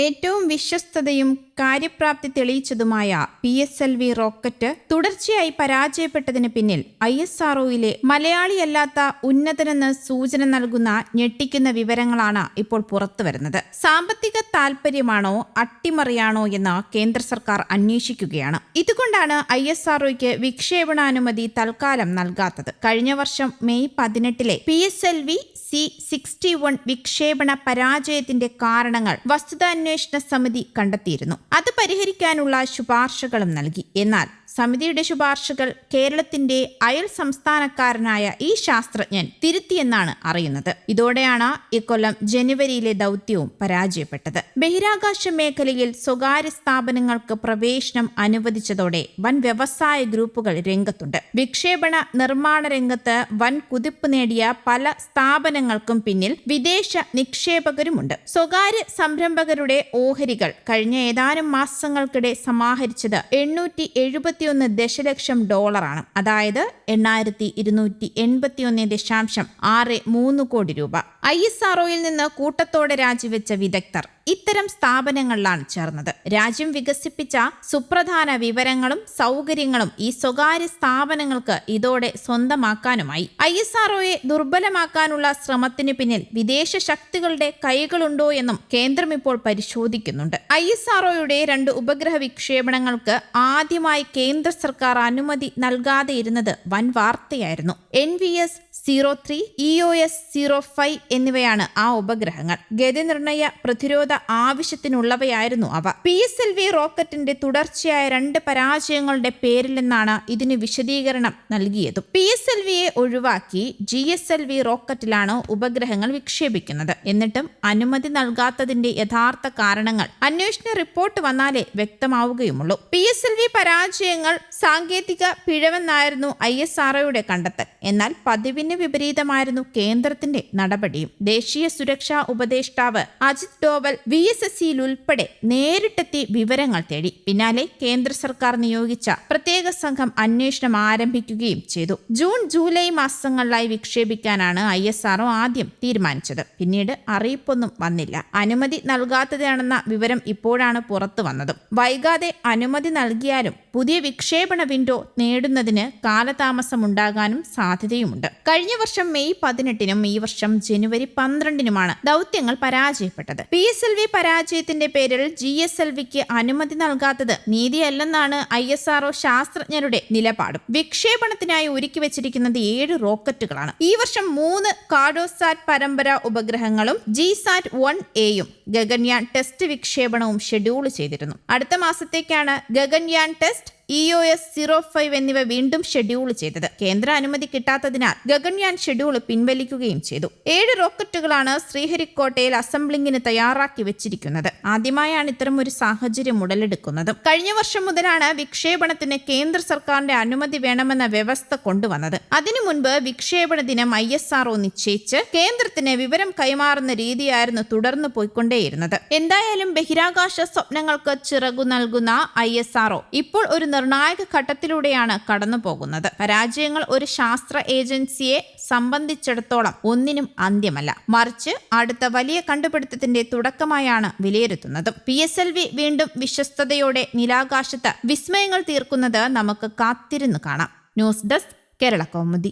ഏറ്റവും വിശ്വസ്തതയും കാര്യപ്രാപ്തി തെളിയിച്ചതുമായ PSLV rocket തുടർച്ചയായി പരാജയപ്പെട്ടതിന് പിന്നിൽ ISROയിലെ മലയാളിയല്ലാത്ത ഉന്നതനെന്ന് സൂചന നൽകുന്ന ഞെട്ടിക്കുന്ന വിവരങ്ങളാണ് ഇപ്പോൾ പുറത്തുവരുന്നത്. സാമ്പത്തിക താൽപര്യമാണോ അട്ടിമറിയാണോ എന്ന് കേന്ദ്ര സർക്കാർ അന്വേഷിക്കുകയാണ്. ഇതുകൊണ്ടാണ് ISROയ്ക്ക് വിക്ഷേപണാനുമതി തൽക്കാലം നൽകാത്തത്. കഴിഞ്ഞ വർഷം മെയ് 18 PSLV C-61 വിക്ഷേപണ പരാജയത്തിന്റെ കാരണങ്ങൾ വസ്തുതാന്വേഷണ സമിതി കണ്ടെത്തിയിരുന്നു. അത് പരിഹരിക്കാനുള്ള ശുപാർശകളും നൽകി. എന്നാൽ സമിതിയുടെ ശുപാർശകൾ കേരളത്തിന്റെ അയൽ സംസ്ഥാനക്കാരനായ ഈ ശാസ്ത്രജ്ഞൻ തിരുത്തിയെന്നാണ് അറിയുന്നത്. ഇതോടെയാണ് ഇക്കൊല്ലം ജനുവരിയിലെ ദൗത്യവും പരാജയപ്പെട്ടത്. ബഹിരാകാശ മേഖലയിൽ സ്വകാര്യ സ്ഥാപനങ്ങൾക്ക് പ്രവേശനം അനുവദിച്ചതോടെ വൻ വ്യവസായ ഗ്രൂപ്പുകൾ രംഗത്തുണ്ട്. വിക്ഷേപണ നിർമ്മാണ രംഗത്ത് വൻ കുതിപ്പ് നേടിയ പല സ്ഥാപനങ്ങൾക്കും പിന്നിൽ വിദേശ നിക്ഷേപകരുമുണ്ട്. സ്വകാര്യ സംരംഭകരുടെ ഓഹരികൾ കഴിഞ്ഞ ഏതാനും മാസങ്ങൾക്കിടെ സമാഹരിച്ചത് 871 ദശലക്ഷം ഡോളറാണ്. അതായത് 8281.63 കോടി രൂപ. ISROയിൽ നിന്ന് കൂട്ടത്തോടെ രാജിവെച്ച വിദഗ്ധർ ഇത്തരം സ്ഥാപനങ്ങളിലാണ് ചേർന്നത്. രാജ്യം വികസിപ്പിച്ച സുപ്രധാന വിവരങ്ങളും സൗകര്യങ്ങളും ഈ സ്വകാര്യ സ്ഥാപനങ്ങൾക്ക് ഇതോടെ സ്വന്തമാക്കാനുമായി. ISROയെ ദുർബലമാക്കാനുള്ള ശ്രമത്തിന് പിന്നിൽ വിദേശ ശക്തികളുടെ കൈകളുണ്ടോ എന്നും കേന്ദ്രം ഇപ്പോൾ പരിശോധിക്കുന്നുണ്ട്. ISROയുടെ 2 ഉപഗ്രഹ വിക്ഷേപണങ്ങൾക്ക് ആദ്യമായി കേന്ദ്ര സർക്കാർ അനുമതി നൽകാതെ ഇരുന്നത് വൻ വാർത്തയായിരുന്നു. NVS-03, EOS-05 എന്നിവയാണ് ആ ഉപഗ്രഹങ്ങൾ. ഗതിനിർണയ പ്രതിരോധ ആവശ്യത്തിനുള്ളവയായിരുന്നു അവ. PSLV റോക്കറ്റിന്റെ തുടർച്ചയായ 2 പരാജയങ്ങളുടെ പേരിലെന്നാണ് ഇതിന് വിശദീകരണം നൽകിയതും. PSLVയെ ഒഴിവാക്കി GSLV റോക്കറ്റിലാണ് ഉപഗ്രഹങ്ങൾ വിക്ഷേപിക്കുന്നത്. എന്നിട്ടും അനുമതി നൽകാത്തതിന്റെ യഥാർത്ഥ കാരണങ്ങൾ അന്വേഷണ റിപ്പോർട്ട് വന്നാലേ വ്യക്തമാവുകയുമുള്ളൂ. PSLV പരാജയങ്ങൾ സാങ്കേതിക പിഴവെന്നായിരുന്നു ISROയുടെ കണ്ടെത്തൽ. എന്നാൽ പതിവിന് വിപരീതമായിരുന്നു കേന്ദ്രത്തിന്റെ നടപടിയും. ദേശീയ സുരക്ഷാ ഉപദേഷ്ടാവ് അജിത് ഡോവൽ VSSയിൽ ഉൾപ്പെടെ നേരിട്ടെത്തി വിവരങ്ങൾ തേടി. പിന്നാലെ കേന്ദ്ര സർക്കാർ നിയോഗിച്ച പ്രത്യേക സംഘം അന്വേഷണം ആരംഭിക്കുകയും ചെയ്തു. ജൂൺ ജൂലൈ മാസങ്ങളിലായി വിക്ഷേപിക്കാനാണ് ISRO ആദ്യം തീരുമാനിച്ചത്. പിന്നീട് അറിയിപ്പൊന്നും വന്നില്ല. അനുമതി നൽകാത്തതാണെന്ന വിവരം ഇപ്പോഴാണ് പുറത്തു വന്നതും. വൈകാതെ അനുമതി നൽകിയാലും പുതിയ വിക്ഷേപണ വിൻഡോ നേടുന്നതിന് കാലതാമസമുണ്ടാകാനും സാധ്യതയുമുണ്ട്. കഴിഞ്ഞ വർഷം മെയ് 18 ഈ വർഷം ജനുവരി 12 ദൗത്യങ്ങൾ പരാജയപ്പെട്ടത്. PSLV പരാജയത്തിന്റെ പേരിൽ GSLVക്ക് അനുമതി നൽകാത്തത് നീതിയല്ലെന്നാണ് ISRO ശാസ്ത്രജ്ഞരുടെ നിലപാടും. വിക്ഷേപണത്തിനായി ഒരുക്കി വെച്ചിരിക്കുന്നത് 7 റോക്കറ്റുകളാണ്. ഈ വർഷം 3 കാർഡോസാറ്റ് പരമ്പര ഉപഗ്രഹങ്ങളും GSAT-1Aയും ഗഗൻയാൻ ടെസ്റ്റ് വിക്ഷേപണവും ഷെഡ്യൂൾ ചെയ്തിരുന്നു. അടുത്ത മാസത്തേക്കാണ് ഗഗൻയാൻ ടെസ്റ്റ്, EOS-05 എന്നിവ വീണ്ടും ഷെഡ്യൂൾ ചെയ്തത്. കേന്ദ്ര അനുമതി കിട്ടാത്തതിനാൽ ഗഗൻയാൻ ഷെഡ്യൂൾ പിൻവലിക്കുകയും ചെയ്തു. 7 റോക്കറ്റുകളാണ് ശ്രീഹരിക്കോട്ടയിൽ അസംബ്ലിംഗിന് തയ്യാറാക്കി വെച്ചിരിക്കുന്നത്. ആദ്യമായാണ് ഇത്തരം ഒരു സാഹചര്യം ഉടലെടുക്കുന്നത്. കഴിഞ്ഞ വർഷം മുതലാണ് വിക്ഷേപണത്തിന് കേന്ദ്ര സർക്കാരിന്റെ അനുമതി വേണമെന്ന വ്യവസ്ഥ കൊണ്ടുവന്നത്. അതിനു മുൻപ് വിക്ഷേപണ ദിനം ISRO നിശ്ചയിച്ച് കേന്ദ്രത്തിന് വിവരം കൈമാറുന്ന രീതിയായിരുന്നു തുടർന്ന് പോയിക്കൊണ്ടേയിരുന്നത്. എന്തായാലും ബഹിരാകാശ സ്വപ്നങ്ങൾക്ക് ചിറകു നൽകുന്ന ISRO ഇപ്പോൾ ഒരു നിർണായക ഘട്ടത്തിലൂടെയാണ് കടന്നു പോകുന്നത്. പരാജയങ്ങൾ ഒരു ശാസ്ത്ര ഏജൻസിയെ സംബന്ധിച്ചിടത്തോളം ഒന്നിനും അന്ത്യമല്ല, മറിച്ച് അടുത്ത വലിയ കണ്ടുപിടുത്തത്തിന്റെ തുടക്കമായാണ് വിലയിരുത്തുന്നത്. PSLV വീണ്ടും വിശ്വസ്തയോടെ നീലാകാശത്ത് വിസ്മയങ്ങൾ തീർക്കുന്നത് നമുക്ക് കാത്തിരുന്ന് കാണാം. News desk, Kerala Kaumudi.